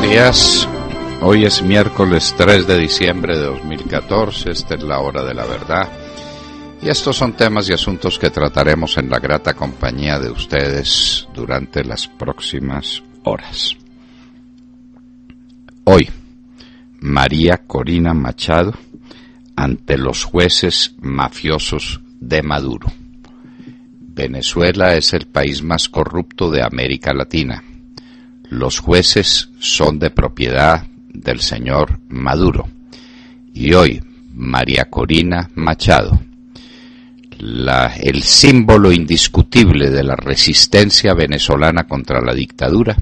días. Hoy es miércoles 3 de diciembre de 2014. Esta es la hora de la verdad. Y estos son temas y asuntos que trataremos en la grata compañía de ustedes durante las próximas horas. Hoy, María Corina Machado ante los jueces mafiosos de Maduro. Venezuela es el país más corrupto de América Latina. Los jueces son de propiedad del señor Maduro. Y hoy, María Corina Machado, el símbolo indiscutible de la resistencia venezolana contra la dictadura,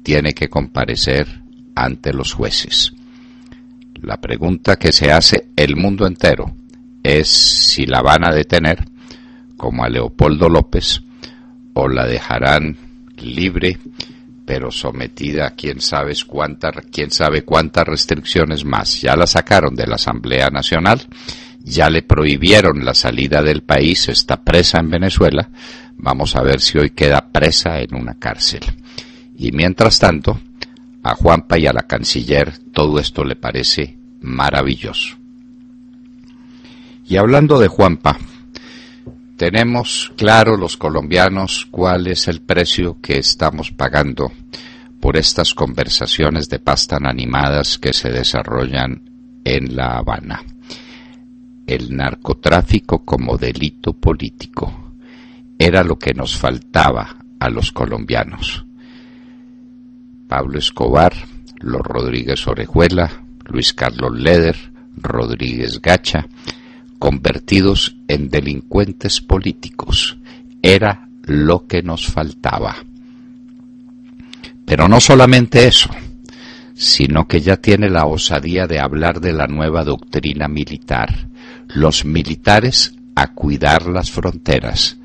tiene que comparecer ante los jueces. La pregunta que se hace el mundo entero es si la van a detener, como a Leopoldo López, o la dejarán libre, pero sometida a quién sabe cuántas restricciones más. Ya la sacaron de la Asamblea Nacional, ya le prohibieron la salida del país, está presa en Venezuela. Vamos a ver si hoy queda presa en una cárcel. Y mientras tanto, a Juanpa y a la canciller todo esto le parece maravilloso. Y hablando de Juanpa, tenemos claro los colombianos cuál es el precio que estamos pagando por estas conversaciones de paz tan animadas que se desarrollan en La Habana. El narcotráfico como delito político era lo que nos faltaba a los colombianos. Pablo Escobar, los Rodríguez Orejuela, Luis Carlos Leder, Rodríguez Gacha, convertidos en delincuentes políticos, era lo que nos faltaba. Pero no solamente eso, sino que ya tiene la osadía de hablar de la nueva doctrina militar. Los militares a cuidar las fronteras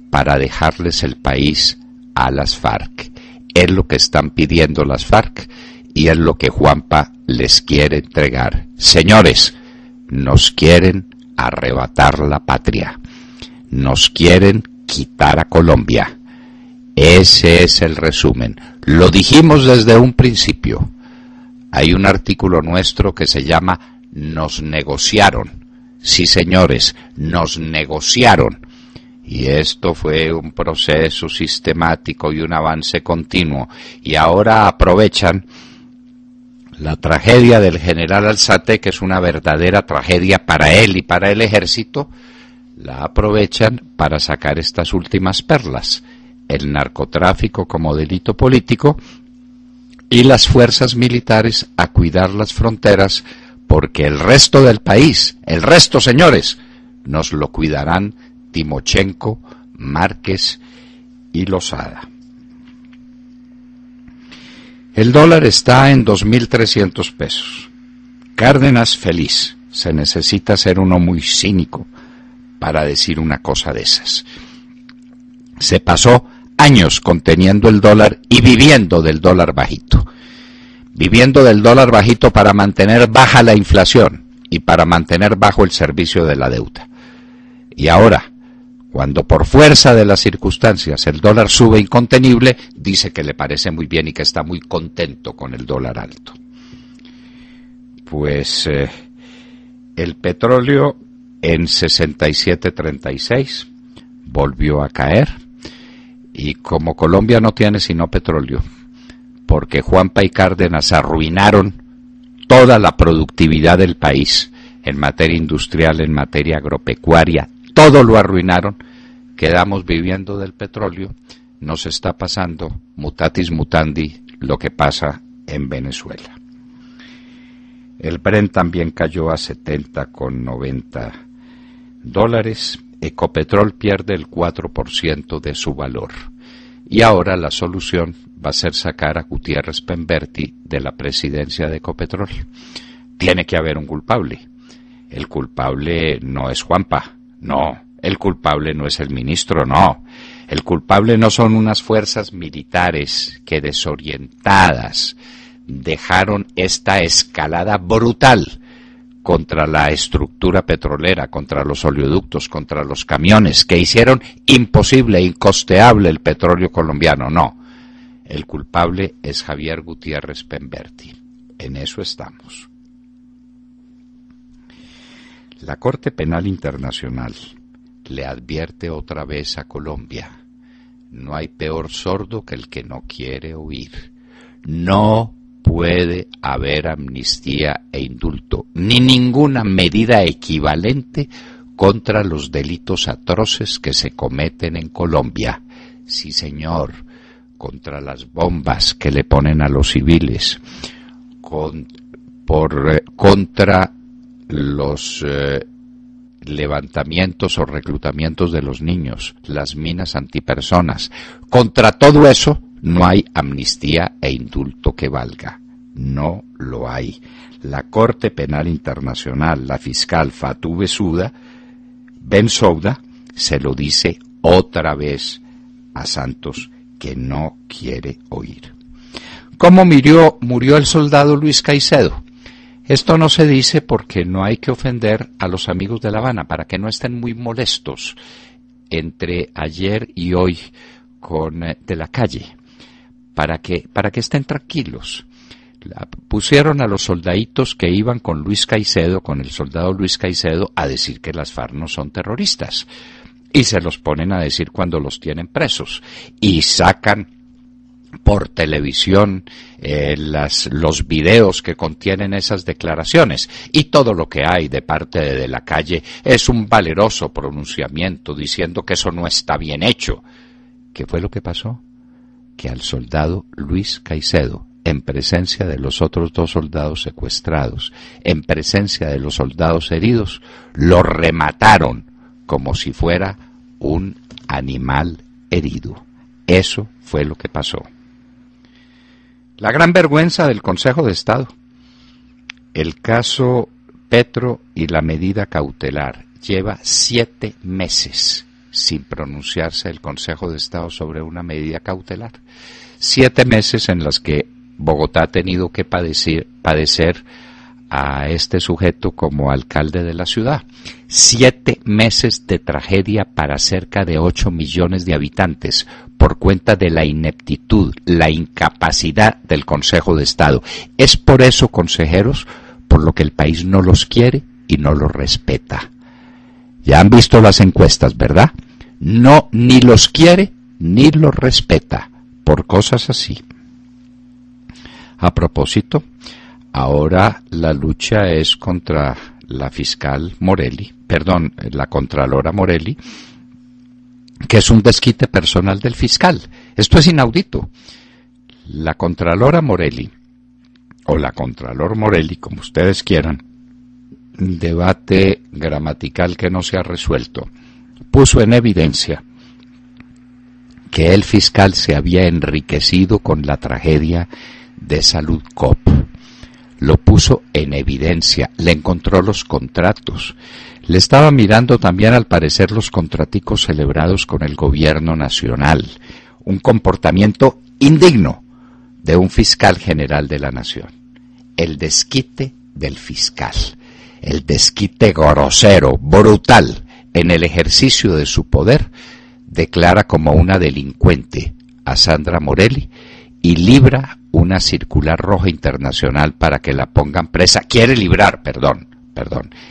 para dejarles el país a las FARC. Es lo que están pidiendo las FARC y es lo que Juanpa les quiere entregar. Señores, nos quieren arrebatar la patria, nos quieren quitar a Colombia. Ese es el resumen. Lo dijimos desde un principio. Hay un artículo nuestro que se llama Nos negociaron. Sí, señores, nos negociaron. Y esto fue un proceso sistemático y un avance continuo. Y ahora aprovechan la tragedia del general Alzate, que es una verdadera tragedia para él y para el ejército, la aprovechan para sacar estas últimas perlas. El narcotráfico como delito político y las fuerzas militares a cuidar las fronteras, porque el resto del país, el resto, señores, nos lo cuidarán Timochenko, Márquez y Lozada. El dólar está en 2.300 pesos. Cárdenas feliz. Se necesita ser uno muy cínico para decir una cosa de esas. Se pasó años conteniendo el dólar y viviendo del dólar bajito. Viviendo del dólar bajito para mantener baja la inflación y para mantener bajo el servicio de la deuda. Y ahora, cuando por fuerza de las circunstancias el dólar sube incontenible, dice que le parece muy bien y que está muy contento con el dólar alto. Pues el petróleo en 67.36 volvió a caer, y como Colombia no tiene sino petróleo, porque Juanpa y Cárdenas arruinaron toda la productividad del país en materia industrial, en materia agropecuaria, todo lo arruinaron, quedamos viviendo del petróleo. Nos está pasando, mutatis mutandi, lo que pasa en Venezuela. El Brent también cayó a $70,90. Ecopetrol pierde el 4% de su valor. Y ahora la solución va a ser sacar a Gutiérrez Pemberti de la presidencia de Ecopetrol. Tiene que haber un culpable. El culpable no es Juanpa. No, el culpable no es el ministro, no. El culpable no son unas fuerzas militares que desorientadas dejaron esta escalada brutal contra la estructura petrolera, contra los oleoductos, contra los camiones, que hicieron imposible, incosteable el petróleo colombiano. No, El culpable es Javier Gutiérrez Pemberti. En eso estamos. La Corte Penal Internacional le advierte otra vez a Colombia: no hay peor sordo que el que no quiere oír. No puede haber amnistía e indulto, ni ninguna medida equivalente contra los delitos atroces que se cometen en Colombia. Sí, señor, contra las bombas que le ponen a los civiles, contra los levantamientos o reclutamientos de los niños, las minas antipersonas. Contra todo eso no hay amnistía e indulto que valga. No lo hay. La Corte Penal Internacional, la fiscal Fatou Bensouda, se lo dice otra vez a Santos, que no quiere oír. ¿Cómo murió el soldado Luis Caicedo? Esto no se dice porque no hay que ofender a los amigos de La Habana, para que no estén muy molestos entre ayer y hoy de la calle, para que estén tranquilos. Pusieron a los soldaditos que iban con Luis Caicedo, con el soldado Luis Caicedo, a decir que las FARC no son terroristas, y se los ponen a decir cuando los tienen presos, y sacan por televisión los videos que contienen esas declaraciones, y todo lo que hay de parte de la calle es un valeroso pronunciamiento diciendo que eso no está bien hecho. ¿Qué fue lo que pasó? Que al soldado Luis Caicedo, en presencia de los otros 2 soldados secuestrados, en presencia de los soldados heridos, lo remataron como si fuera un animal herido. Eso fue lo que pasó. La gran vergüenza del Consejo de Estado, el caso Petro y la medida cautelar. Lleva 7 meses sin pronunciarse el Consejo de Estado sobre una medida cautelar. 7 meses en las que Bogotá ha tenido que padecer a este sujeto como alcalde de la ciudad. 7 meses de tragedia para cerca de 8 millones de habitantes por cuenta de la ineptitud, la incapacidad del Consejo de Estado. Es por eso, consejeros, por lo que el país no los quiere y no los respeta. Ya han visto las encuestas, ¿verdad? No, ni los quiere ni los respeta por cosas así. A propósito, ahora la lucha es contra la fiscal Morelli, la contralora Morelli, que es un desquite personal del fiscal. Esto es inaudito. La contralora Morelli, o la contralor Morelli, como ustedes quieran, debate gramatical que no se ha resuelto, puso en evidencia que el fiscal se había enriquecido con la tragedia de Salud Cop. Lo puso en evidencia, le encontró los contratos, le estaba mirando también al parecer los contraticos celebrados con el gobierno nacional, un comportamiento indigno de un fiscal general de la nación. El desquite del fiscal, el desquite grosero, brutal, en el ejercicio de su poder, declara como una delincuente a Sandra Morelli y libra una circular roja internacional para que la pongan presa. Quiere librar,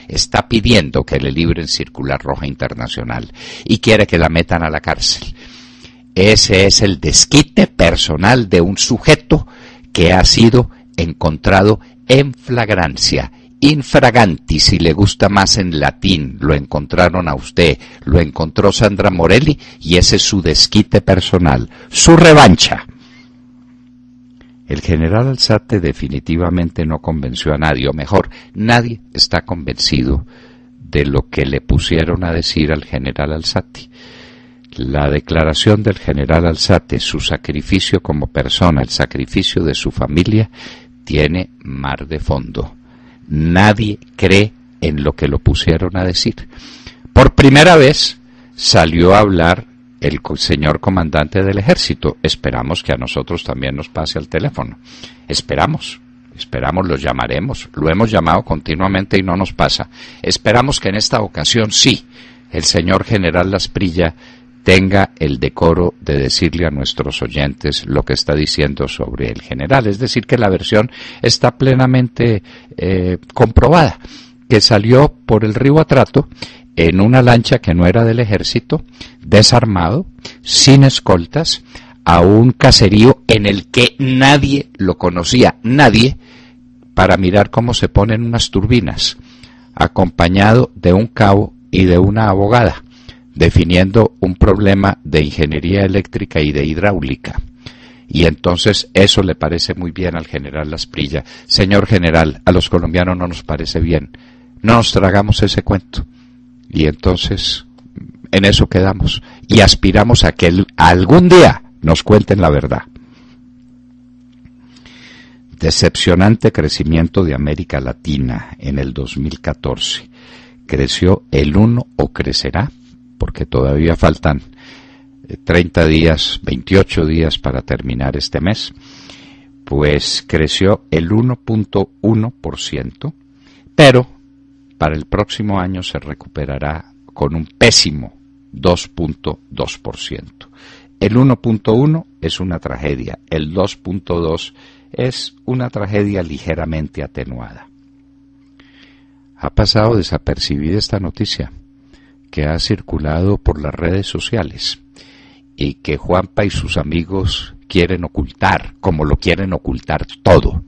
está pidiendo que le libren circular roja internacional y quiere que la metan a la cárcel. Ese es el desquite personal de un sujeto que ha sido encontrado en flagrancia, infraganti, si le gusta más en latín. Lo encontraron a usted, lo encontró Sandra Morelli y ese es su desquite personal, su revancha. El general Alzate definitivamente no convenció a nadie, o mejor, nadie está convencido de lo que le pusieron a decir al general Alzate. La declaración del general Alzate, su sacrificio como persona, el sacrificio de su familia, tiene mar de fondo. Nadie cree en lo que lo pusieron a decir. Por primera vez salió a hablar el señor comandante del ejército. Esperamos que a nosotros también nos pase al teléfono. Esperamos, los llamaremos. Lo hemos llamado continuamente y no nos pasa. Esperamos que en esta ocasión sí, el señor general Lasprilla tenga el decoro de decirle a nuestros oyentes lo que está diciendo sobre el general. Es decir, que la versión está plenamente comprobada, que salió por el río Atrato en una lancha que no era del ejército, desarmado, sin escoltas, a un caserío en el que nadie lo conocía, nadie, para mirar cómo se ponen unas turbinas, acompañado de un cabo y de una abogada, definiendo un problema de ingeniería eléctrica y de hidráulica. Y entonces eso le parece muy bien al general Asprilla. Señor general, a los colombianos no nos parece bien, no nos tragamos ese cuento. Y entonces en eso quedamos y aspiramos a que algún día nos cuenten la verdad. Decepcionante crecimiento de América Latina en el 2014. Creció el 1 o crecerá, porque todavía faltan 30 días, 28 días para terminar este mes, pues creció el 1.1%, pero para el próximo año se recuperará con un pésimo 2.2%. El 1.1 es una tragedia, el 2.2 es una tragedia ligeramente atenuada. Ha pasado desapercibida esta noticia, que ha circulado por las redes sociales y que Juanpa y sus amigos quieren ocultar, como lo quieren ocultar todo.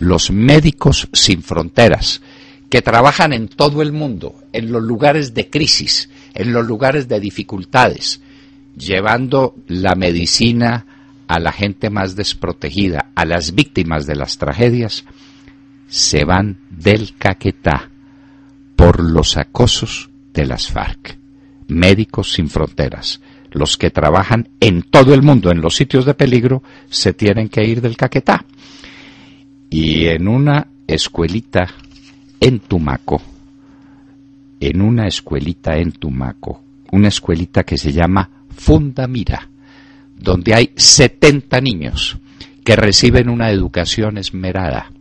Los Médicos Sin Fronteras, que trabajan en todo el mundo, en los lugares de crisis, en los lugares de dificultades, llevando la medicina a la gente más desprotegida, a las víctimas de las tragedias, se van del Caquetá por los acosos de las FARC. Médicos Sin Fronteras, los que trabajan en todo el mundo, en los sitios de peligro, se tienen que ir del Caquetá. Y en una escuelita en Tumaco, una escuelita que se llama Fundamira, donde hay 70 niños que reciben una educación esmerada,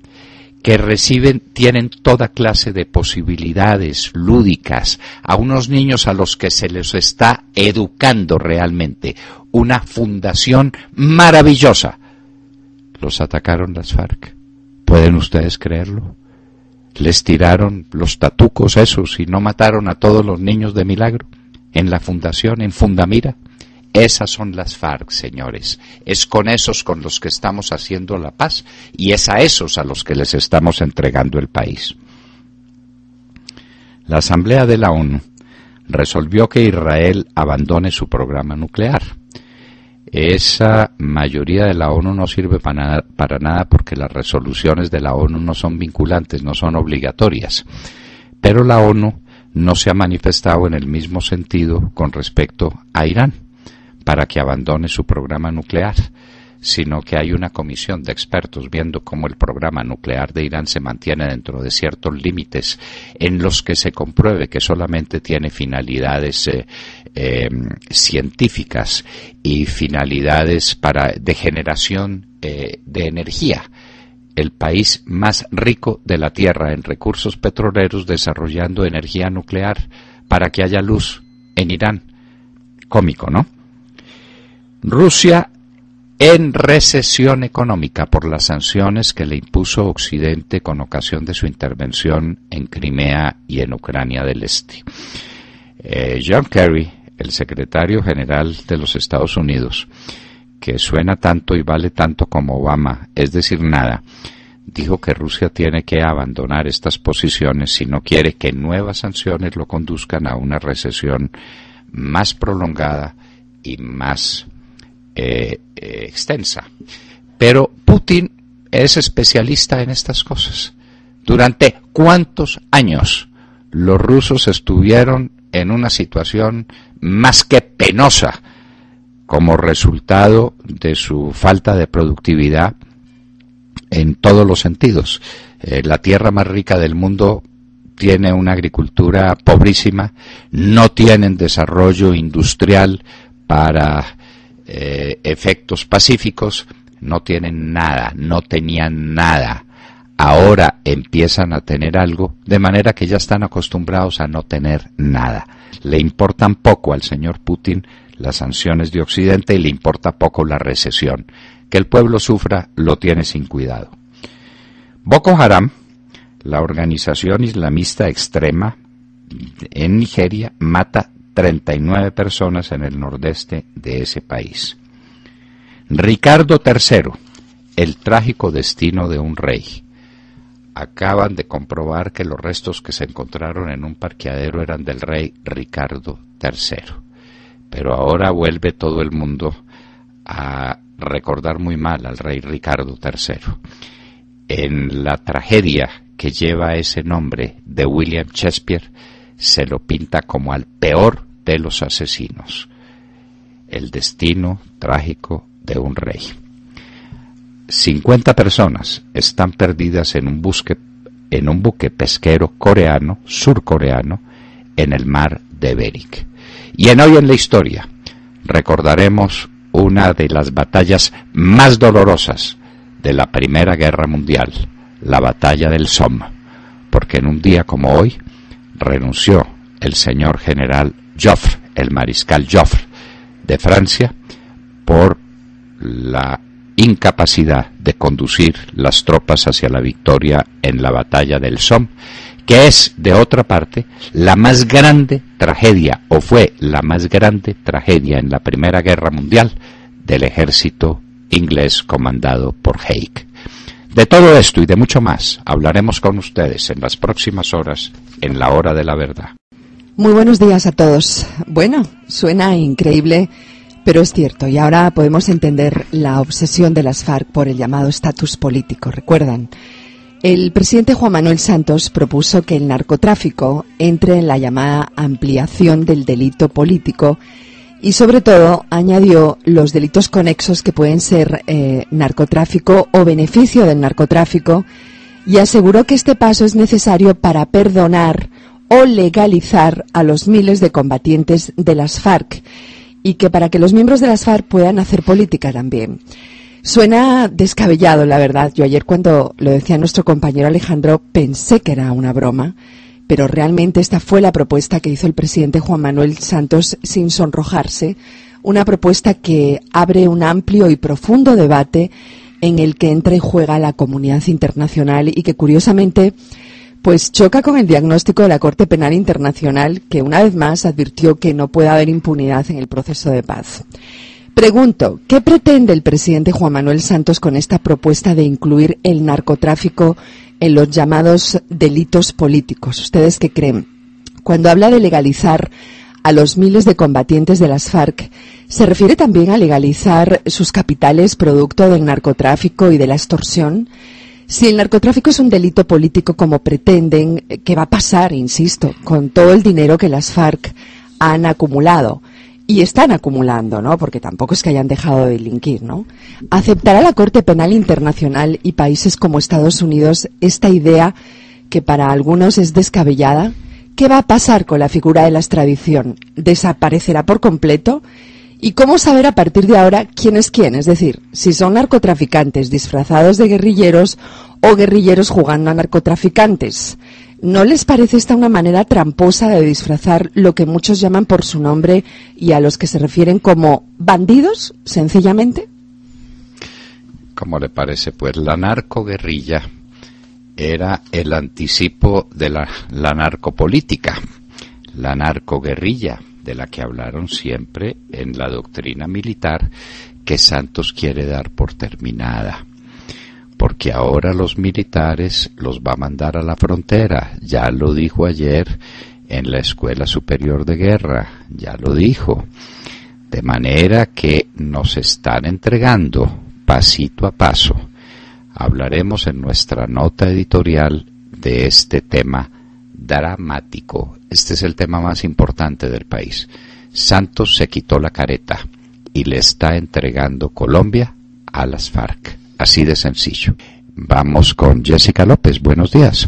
que tienen toda clase de posibilidades lúdicas, a unos niños a los que se les está educando realmente, una fundación maravillosa. Los atacaron las FARC, ¿pueden ustedes creerlo? Les tiraron los tatucos esos y no mataron a todos los niños de milagro en la fundación, en Fundamira. Esas son las FARC, señores. Es con esos con los que estamos haciendo la paz y es a esos a los que les estamos entregando el país. La Asamblea de la ONU resolvió que Israel abandone su programa nuclear. Esa mayoría de la ONU no sirve para nada porque las resoluciones de la ONU no son vinculantes, no son obligatorias. Pero la ONU no se ha manifestado en el mismo sentido con respecto a Irán para que abandone su programa nuclear, sino que hay una comisión de expertos viendo cómo el programa nuclear de Irán se mantiene dentro de ciertos límites en los que se compruebe que solamente tiene finalidades científicas y finalidades de generación de energía. El país más rico de la Tierra en recursos petroleros desarrollando energía nuclear para que haya luz en Irán. Cómico, ¿no? Rusia en recesión económica por las sanciones que le impuso Occidente con ocasión de su intervención en Crimea y en Ucrania del Este. John Kerry, el secretario general de los Estados Unidos, que suena tanto y vale tanto como Obama, es decir, nada, dijo que Rusia tiene que abandonar estas posiciones si no quiere que nuevas sanciones lo conduzcan a una recesión más prolongada y más extensa. Pero Putin es especialista en estas cosas. ¿Durante cuántos años los rusos estuvieron en una situación más que penosa como resultado de su falta de productividad en todos los sentidos? La tierra más rica del mundo tiene una agricultura pobrísima, no tienen desarrollo industrial para efectos pacíficos, no tienen nada, no tenían nada. Ahora empiezan a tener algo, de manera que ya están acostumbrados a no tener nada. Le importan poco al señor Putin las sanciones de Occidente y le importa poco la recesión. Que el pueblo sufra lo tiene sin cuidado. Boko Haram, la organización islamista extrema en Nigeria, mata 39 personas en el nordeste de ese país. Ricardo III, el trágico destino de un rey. Acaban de comprobar que los restos que se encontraron en un parqueadero eran del rey Ricardo III. Pero ahora vuelve todo el mundo a recordar muy mal al rey Ricardo III. En la tragedia que lleva ese nombre de William Shakespeare, se lo pinta como al peor de los asesinos. El destino trágico de un rey. 50 personas están perdidas en un buque pesquero coreano, surcoreano, en el mar de Bering. Y en Hoy en la Historia recordaremos una de las batallas más dolorosas de la Primera Guerra Mundial, la batalla del Somme, porque en un día como hoy renunció el señor general Joffre, el mariscal Joffre de Francia, por la incapacidad de conducir las tropas hacia la victoria en la batalla del Somme, que es, de otra parte, la más grande tragedia, o fue la más grande tragedia en la Primera Guerra Mundial del ejército inglés comandado por Haig. De todo esto y de mucho más hablaremos con ustedes en las próximas horas en La Hora de la Verdad. Muy buenos días a todos. Bueno, suena increíble, pero es cierto, y ahora podemos entender la obsesión de las FARC por el llamado estatus político. ¿Recuerdan? El presidente Juan Manuel Santos propuso que el narcotráfico entre en la llamada ampliación del delito político y, sobre todo, añadió los delitos conexos que pueden ser narcotráfico o beneficio del narcotráfico, y aseguró que este paso es necesario para perdonar o legalizar a los miles de combatientes de las FARC, y que para que los miembros de las FARC puedan hacer política también. Suena descabellado, la verdad. Yo ayer, cuando lo decía nuestro compañero Alejandro, pensé que era una broma, pero realmente esta fue la propuesta que hizo el presidente Juan Manuel Santos sin sonrojarse, una propuesta que abre un amplio y profundo debate en el que entra y juega la comunidad internacional y que, curiosamente, pues choca con el diagnóstico de la Corte Penal Internacional, que una vez más advirtió que no puede haber impunidad en el proceso de paz. Pregunto, ¿qué pretende el presidente Juan Manuel Santos con esta propuesta de incluir el narcotráfico en los llamados delitos políticos? ¿Ustedes qué creen? Cuando habla de legalizar a los miles de combatientes de las FARC, ¿se refiere también a legalizar sus capitales producto del narcotráfico y de la extorsión? Si el narcotráfico es un delito político como pretenden, ¿qué va a pasar, insisto, con todo el dinero que las FARC han acumulado? Y están acumulando, ¿no? Porque tampoco es que hayan dejado de delinquir, ¿no? ¿Aceptará la Corte Penal Internacional y países como Estados Unidos esta idea que para algunos es descabellada? ¿Qué va a pasar con la figura de la extradición? ¿Desaparecerá por completo? ¿Y cómo saber a partir de ahora quién es quién? Es decir, si son narcotraficantes disfrazados de guerrilleros o guerrilleros jugando a narcotraficantes. ¿No les parece esta una manera tramposa de disfrazar lo que muchos llaman por su nombre y a los que se refieren como bandidos, sencillamente? ¿Cómo le parece? Pues la narcoguerrilla era el anticipo de la narcopolítica, la narcoguerrilla, de la que hablaron siempre en la doctrina militar, que Santos quiere dar por terminada. Porque ahora los militares los va a mandar a la frontera. Ya lo dijo ayer en la Escuela Superior de Guerra, ya lo dijo. De manera que nos están entregando pasito a paso. Hablaremos en nuestra nota editorial de este tema dramático. Este es el tema más importante del país. Santos se quitó la careta y le está entregando Colombia a las FARC. Así de sencillo. Vamos con Jessica López. Buenos días.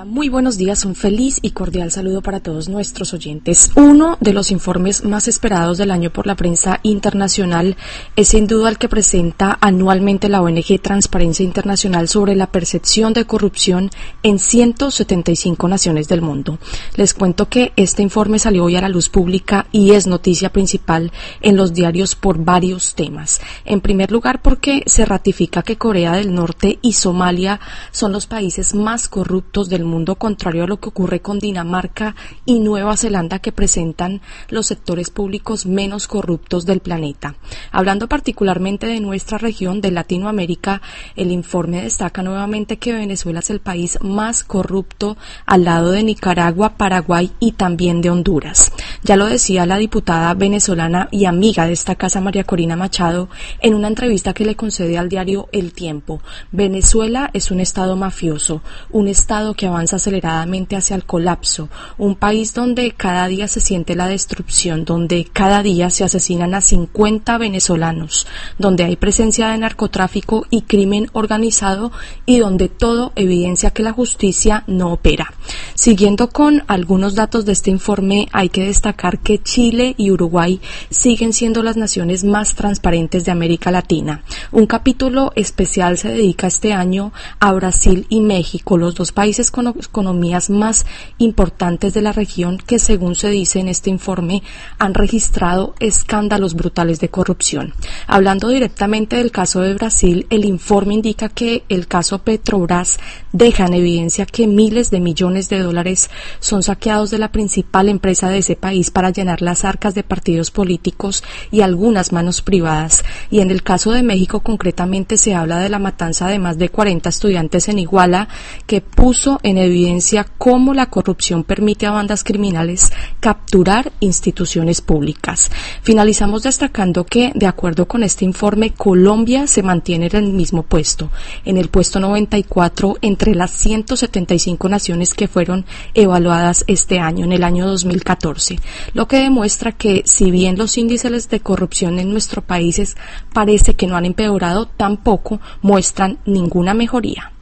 Muy buenos días, un feliz y cordial saludo para todos nuestros oyentes. Uno de los informes más esperados del año por la prensa internacional es sin duda el que presenta anualmente la ONG Transparencia Internacional sobre la percepción de corrupción en 175 naciones del mundo. Les cuento que este informe salió hoy a la luz pública y es noticia principal en los diarios por varios temas. En primer lugar, porque se ratifica que Corea del Norte y Somalia son los países más corruptos del mundo, contrario a lo que ocurre con Dinamarca y Nueva Zelanda, que presentan los sectores públicos menos corruptos del planeta. Hablando particularmente de nuestra región, de Latinoamérica, el informe destaca nuevamente que Venezuela es el país más corrupto al lado de Nicaragua, Paraguay y también de Honduras. Ya lo decía la diputada venezolana y amiga de esta casa, María Corina Machado, en una entrevista que le concede al diario El Tiempo. Venezuela es un estado mafioso, un estado que avanza aceleradamente hacia el colapso, un país donde cada día se siente la destrucción, donde cada día se asesinan a 50 venezolanos, donde hay presencia de narcotráfico y crimen organizado y donde todo evidencia que la justicia no opera. Siguiendo con algunos datos de este informe, hay que destacar que Chile y Uruguay siguen siendo las naciones más transparentes de América Latina. Un capítulo especial se dedica este año a Brasil y México, los dos países con economías más importantes de la región que, según se dice en este informe, han registrado escándalos brutales de corrupción. Hablando directamente del caso de Brasil, el informe indica que el caso Petrobras deja en evidencia que miles de millones de dólares son saqueados de la principal empresa de ese país para llenar las arcas de partidos políticos y algunas manos privadas. Y en el caso de México, concretamente, se habla de la matanza de más de 40 estudiantes en Iguala, que puso en evidencia cómo la corrupción permite a bandas criminales capturar instituciones públicas. Finalizamos destacando que, de acuerdo con este informe, Colombia se mantiene en el mismo puesto, en el puesto 94 entre las 175 naciones que fueron evaluadas este año, en el año 2014, lo que demuestra que, si bien los índices de corrupción en nuestros países parece que no han empeorado, tampoco muestran ninguna mejoría.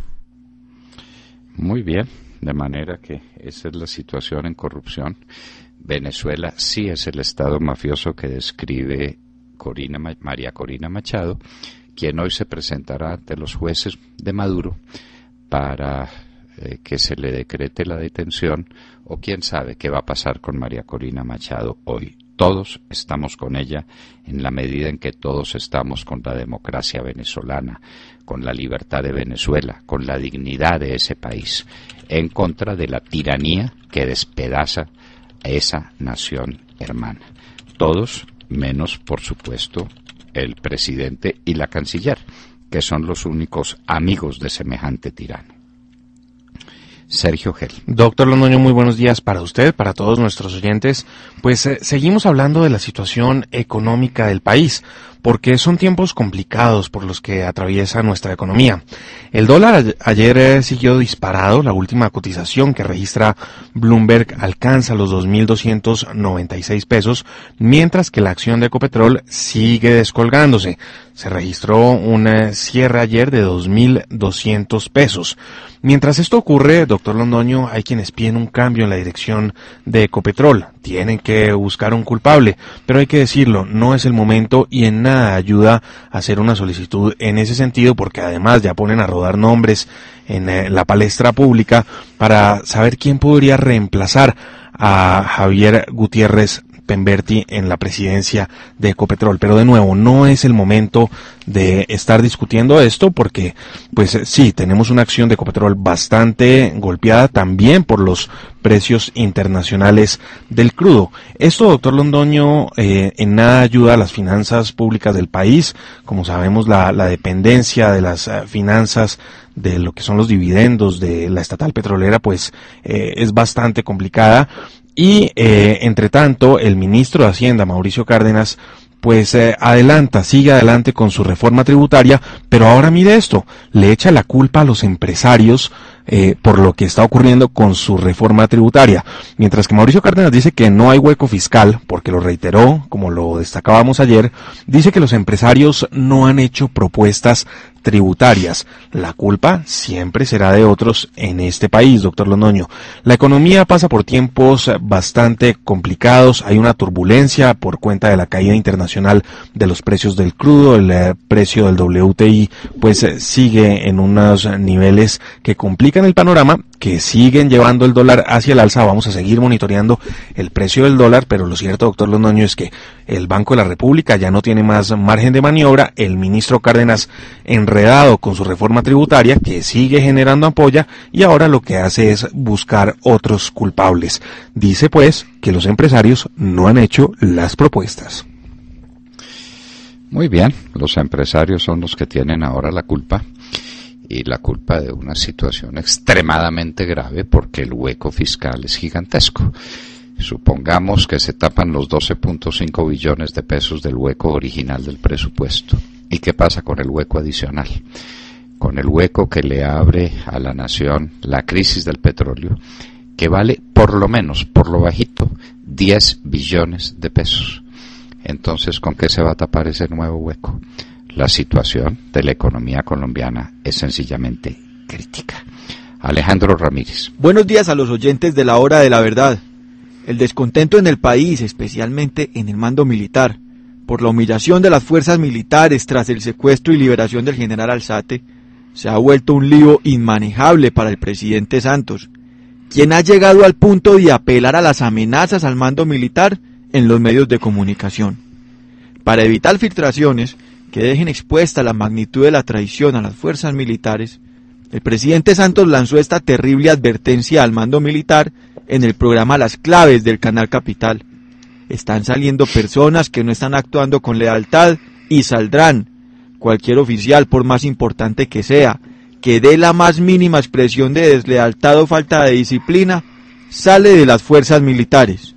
Muy bien, de manera que esa es la situación en corrupción. Venezuela sí es el estado mafioso que describe María Corina Machado, quien hoy se presentará ante los jueces de Maduro para que se le decrete la detención, o quién sabe qué va a pasar con María Corina Machado hoy. Todos estamos con ella en la medida en que todos estamos con la democracia venezolana, con la libertad de Venezuela, con la dignidad de ese país, en contra de la tiranía que despedaza a esa nación hermana. Todos, menos, por supuesto, el presidente y la canciller, que son los únicos amigos de semejante tirano. Sergio Gel. Doctor Londoño, muy buenos días para usted, para todos nuestros oyentes. Pues seguimos hablando de la situación económica del país, porque son tiempos complicados por los que atraviesa nuestra economía. El dólar ayer siguió disparado. La última cotización que registra Bloomberg alcanza los 2.296 pesos, mientras que la acción de Ecopetrol sigue descolgándose. Se registró un cierre ayer de 2.200 pesos. Mientras esto ocurre, doctor Londoño, hay quienes piden un cambio en la dirección de Ecopetrol. Tienen que buscar un culpable, pero hay que decirlo, no es el momento y en nada ayuda a hacer una solicitud en ese sentido, porque además ya ponen a rodar nombres en la palestra pública para saber quién podría reemplazar a Javier Gutiérrez Pemberti en la presidencia de Ecopetrol. Pero de nuevo, no es el momento de estar discutiendo esto, porque pues sí, tenemos una acción de Ecopetrol bastante golpeada también por los precios internacionales del crudo. Esto, doctor Londoño, en nada ayuda a las finanzas públicas del país. Como sabemos, la dependencia de las finanzas de lo que son los dividendos de la estatal petrolera, pues es bastante complicada. Y, entre tanto, el ministro de Hacienda, Mauricio Cárdenas, pues sigue adelante con su reforma tributaria, pero ahora mire esto, le echa la culpa a los empresarios por lo que está ocurriendo con su reforma tributaria. Mientras que Mauricio Cárdenas dice que no hay hueco fiscal, porque lo reiteró, como lo destacábamos ayer, dice que los empresarios no han hecho propuestas tributarias. La culpa siempre será de otros en este país, doctor Londoño. La economía pasa por tiempos bastante complicados, hay una turbulencia por cuenta de la caída internacional de los precios del crudo, el precio del WTI pues sigue en unos niveles que complican el panorama, que siguen llevando el dólar hacia el alza. Vamos a seguir monitoreando el precio del dólar, pero lo cierto, doctor Londoño, es que el Banco de la República ya no tiene más margen de maniobra. El ministro Cárdenas, enredado con su reforma tributaria, que sigue generando ampolla, y ahora lo que hace es buscar otros culpables. Dice pues que los empresarios no han hecho las propuestas. Muy bien, los empresarios son los que tienen ahora la culpa, y la culpa de una situación extremadamente grave, porque el hueco fiscal es gigantesco. Supongamos que se tapan los 12.5 billones de pesos del hueco original del presupuesto. ¿Y qué pasa con el hueco adicional? Con el hueco que le abre a la nación la crisis del petróleo, que vale por lo menos, por lo bajito, 10 billones de pesos. Entonces, ¿con qué se va a tapar ese nuevo hueco? La situación de la economía colombiana es sencillamente crítica. Alejandro Ramírez. Buenos días a los oyentes de la Hora de la Verdad. El descontento en el país, especialmente en el mando militar, por la humillación de las fuerzas militares tras el secuestro y liberación del general Alzate, se ha vuelto un lío inmanejable para el presidente Santos, quien ha llegado al punto de apelar a las amenazas al mando militar en los medios de comunicación. Para evitar filtraciones que dejen expuesta la magnitud de la traición a las fuerzas militares, el presidente Santos lanzó esta terrible advertencia al mando militar en el programa Las Claves del Canal Capital. Están saliendo personas que no están actuando con lealtad y saldrán. Cualquier oficial, por más importante que sea, que dé la más mínima expresión de deslealtad o falta de disciplina, sale de las fuerzas militares.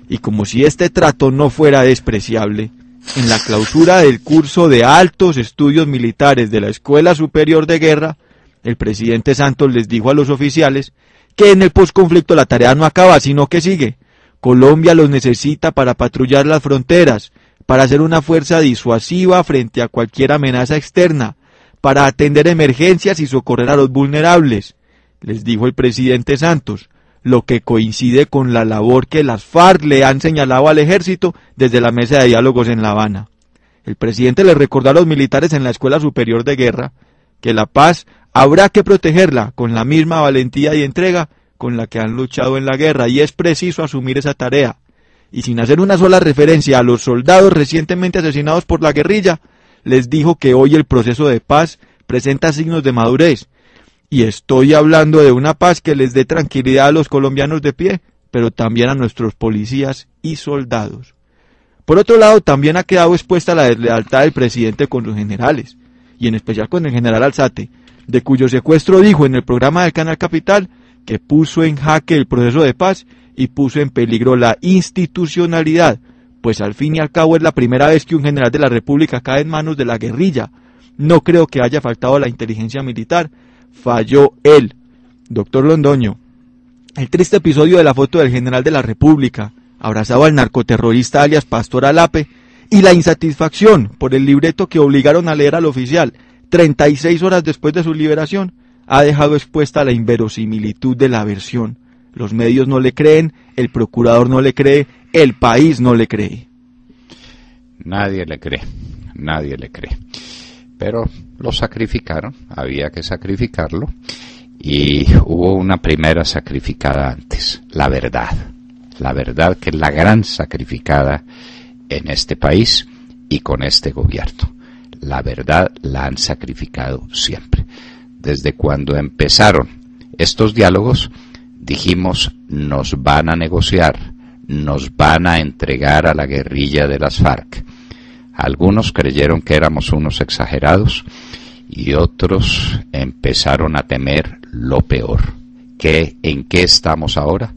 Y como si este trato no fuera despreciable, en la clausura del curso de altos estudios militares de la Escuela Superior de Guerra, el presidente Santos les dijo a los oficiales que en el posconflicto la tarea no acaba, sino que sigue. Colombia los necesita para patrullar las fronteras, para ser una fuerza disuasiva frente a cualquier amenaza externa, para atender emergencias y socorrer a los vulnerables, les dijo el presidente Santos, lo que coincide con la labor que las FARC le han señalado al ejército desde la mesa de diálogos en La Habana. El presidente le recordó a los militares en la Escuela Superior de Guerra que la paz habrá que protegerla con la misma valentía y entrega con la que han luchado en la guerra, y es preciso asumir esa tarea. Y sin hacer una sola referencia a los soldados recientemente asesinados por la guerrilla, les dijo que hoy el proceso de paz presenta signos de madurez. Y estoy hablando de una paz que les dé tranquilidad a los colombianos de pie, pero también a nuestros policías y soldados. Por otro lado, también ha quedado expuesta la deslealtad del presidente con los generales, y en especial con el general Alzate, de cuyo secuestro dijo en el programa del Canal Capital que puso en jaque el proceso de paz y puso en peligro la institucionalidad, pues al fin y al cabo es la primera vez que un general de la República cae en manos de la guerrilla. No creo que haya faltado la inteligencia militar, falló él. Doctor Londoño, el triste episodio de la foto del general de la República, abrazado al narcoterrorista alias Pastor Alape, y la insatisfacción por el libreto que obligaron a leer al oficial 36 horas después de su liberación, ha dejado expuesta la inverosimilitud de la versión. Los medios no le creen, el procurador no le cree, el país no le cree. Nadie le cree, nadie le cree. Pero lo sacrificaron, había que sacrificarlo, y hubo una primera sacrificada antes, la verdad que es la gran sacrificada en este país y con este gobierno. La verdad la han sacrificado siempre. Desde cuando empezaron estos diálogos, dijimos, nos van a negociar, nos van a entregar a la guerrilla de las FARC. Algunos creyeron que éramos unos exagerados y otros empezaron a temer lo peor. ¿En qué estamos ahora?